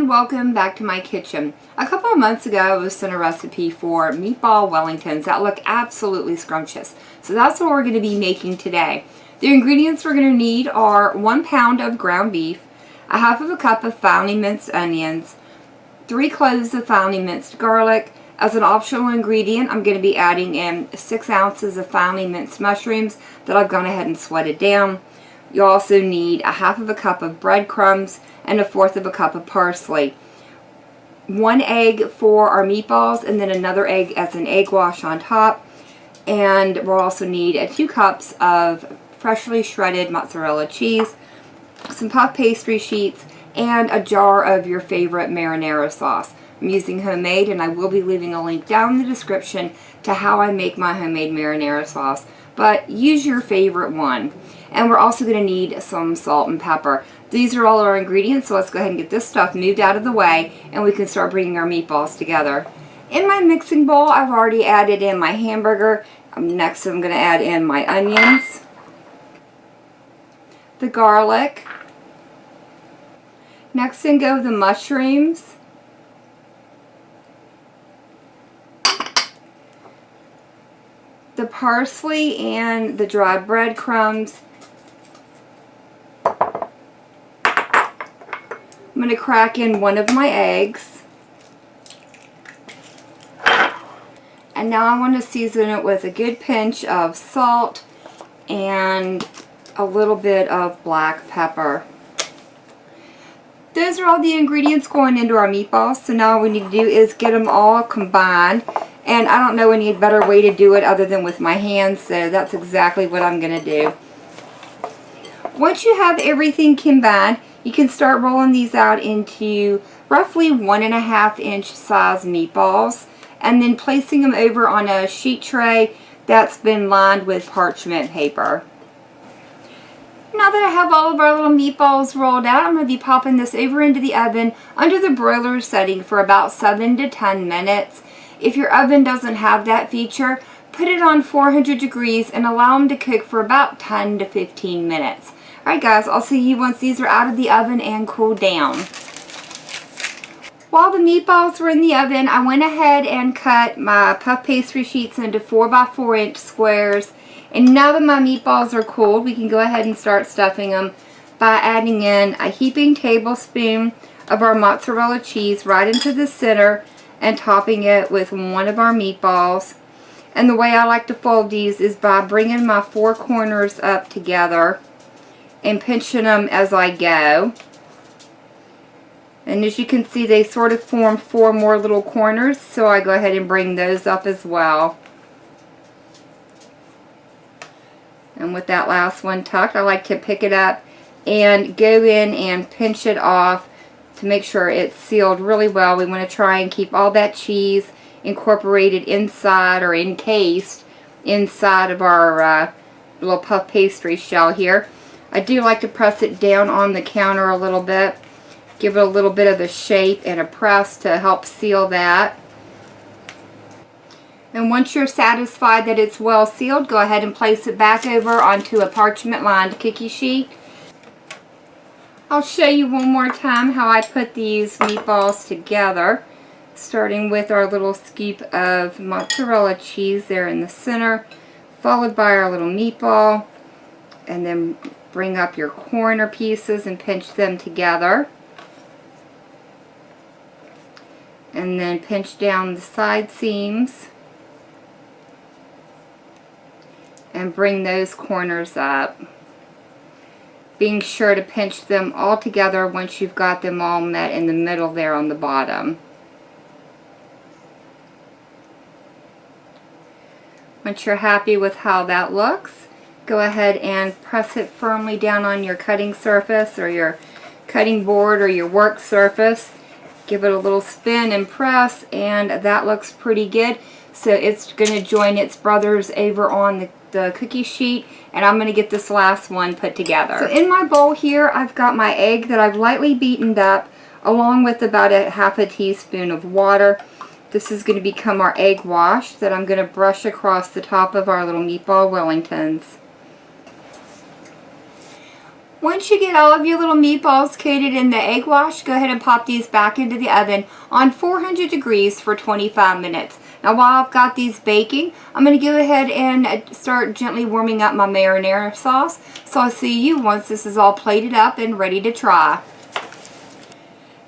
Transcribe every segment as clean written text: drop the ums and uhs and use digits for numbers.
and welcome back to my kitchen. A couple of months ago I was sent a recipe for Meatball Wellingtons that look absolutely scrumptious. So that's what we're going to be making today. The ingredients we're going to need are 1 pound of ground beef, a half of a cup of finely minced onions, 3 cloves of finely minced garlic. As an optional ingredient, I'm going to be adding in 6 ounces of finely minced mushrooms that I've gone ahead and sweated down. You also need a half of a cup of breadcrumbs and a fourth of a cup of parsley. 1 egg for our meatballs, and then another egg as an egg wash on top. And we'll also need 2 cups of freshly shredded mozzarella cheese, some puff pastry sheets, and a jar of your favorite marinara sauce. I'm using homemade, and I will be leaving a link down in the description to how I make my homemade marinara sauce, but use your favorite one. And we're also going to need some salt and pepper. These are all our ingredients, so let's go ahead and get this stuff moved out of the way and we can start bringing our meatballs together. In my mixing bowl, I've already added in my hamburger. Next, I'm going to add in my onions, the garlic. Next in go the mushrooms, the parsley, and the dried breadcrumbs. I'm going to crack in 1 of my eggs. And now I want to season it with a good pinch of salt and a little bit of black pepper. Those are all the ingredients going into our meatballs. So now all we need to do is get them all combined. And I don't know any better way to do it other than with my hands, so that's exactly what I'm going to do. Once you have everything combined, you can start rolling these out into roughly 1.5 inch size meatballs, and then placing them over on a sheet tray that's been lined with parchment paper. Now that I have all of our little meatballs rolled out, I'm going to be popping this over into the oven under the broiler setting for about 7 to 10 minutes. If your oven doesn't have that feature, put it on 400 degrees and allow them to cook for about 10 to 15 minutes. Alright guys, I'll see you once these are out of the oven and cooled down. While the meatballs were in the oven, I went ahead and cut my puff pastry sheets into 4 by 4 inch squares. And now that my meatballs are cooled, we can go ahead and start stuffing them by adding in a heaping tablespoon of our mozzarella cheese right into the center and topping it with 1 of our meatballs. And the way I like to fold these is by bringing my 4 corners up together and pinching them as I go. And as you can see, they sort of form 4 more little corners, so I go ahead and bring those up as well. And with that last one tucked, I like to pick it up and go in and pinch it off to make sure it's sealed really well. We want to try and keep all that cheese incorporated inside or encased inside of our little puff pastry shell here. I do like to press it down on the counter a little bit, give it a little bit of a shape and a press to help seal that. And once you're satisfied that it's well sealed, go ahead and place it back over onto a parchment lined cookie sheet. I'll show you one more time how I put these meatballs together, starting with our little scoop of mozzarella cheese there in the center, followed by our little meatball, and then bring up your corner pieces and pinch them together. And then pinch down the side seams and bring those corners up, being sure to pinch them all together once you've got them all met in the middle there on the bottom. Once you're happy with how that looks, go ahead and press it firmly down on your cutting surface or your cutting board or your work surface. Give it a little spin and press, and that looks pretty good. So it's going to join its brothers over on the cookie sheet, and I'm going to get this last one put together. So in my bowl here, I've got my egg that I've lightly beaten up along with about a half a teaspoon of water. This is going to become our egg wash that I'm going to brush across the top of our little Meatball Wellingtons. Once you get all of your little meatballs coated in the egg wash, go ahead and pop these back into the oven on 400 degrees for 25 minutes. Now while I've got these baking, I'm going to go ahead and start gently warming up my marinara sauce. So I'll see you once this is all plated up and ready to try.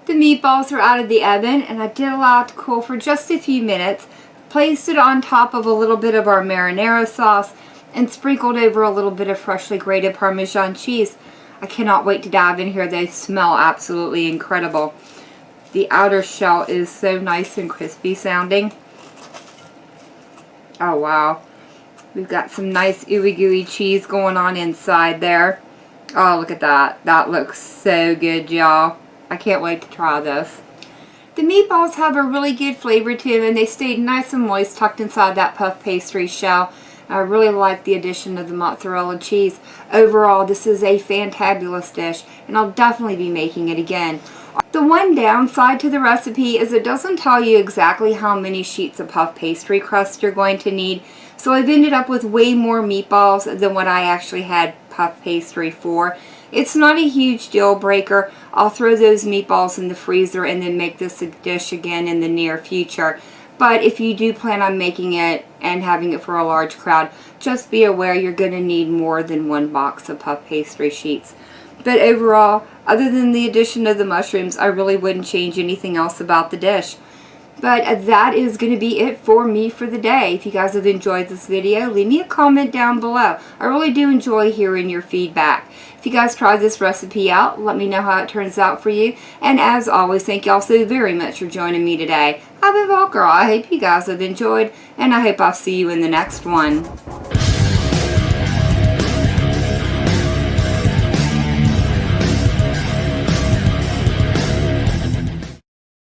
The meatballs are out of the oven and I did allow it to cool for just a few minutes. Placed it on top of a little bit of our marinara sauce and sprinkled over a little bit of freshly grated Parmesan cheese. I cannot wait to dive in here. They smell absolutely incredible. The outer shell is so nice and crispy sounding. Oh wow. We've got some nice ooey gooey cheese going on inside there. Oh, look at that. That looks so good, y'all. I can't wait to try this. The meatballs have a really good flavor to them and they stayed nice and moist tucked inside that puff pastry shell. I really like the addition of the mozzarella cheese. Overall, this is a fantabulous dish and I'll definitely be making it again. The one downside to the recipe is it doesn't tell you exactly how many sheets of puff pastry crust you're going to need. So I've ended up with way more meatballs than what I actually had puff pastry for. It's not a huge deal breaker. I'll throw those meatballs in the freezer and then make this a dish again in the near future. But if you do plan on making it and having it for a large crowd, just be aware you're going to need more than one box of puff pastry sheets. But overall, other than the addition of the mushrooms, I really wouldn't change anything else about the dish. But that is going to be it for me for the day. If you guys have enjoyed this video, leave me a comment down below. I really do enjoy hearing your feedback. If you guys try this recipe out, let me know how it turns out for you. And as always, thank you all so very much for joining me today. I've been Volker. I hope you guys have enjoyed, and I hope I'll see you in the next one.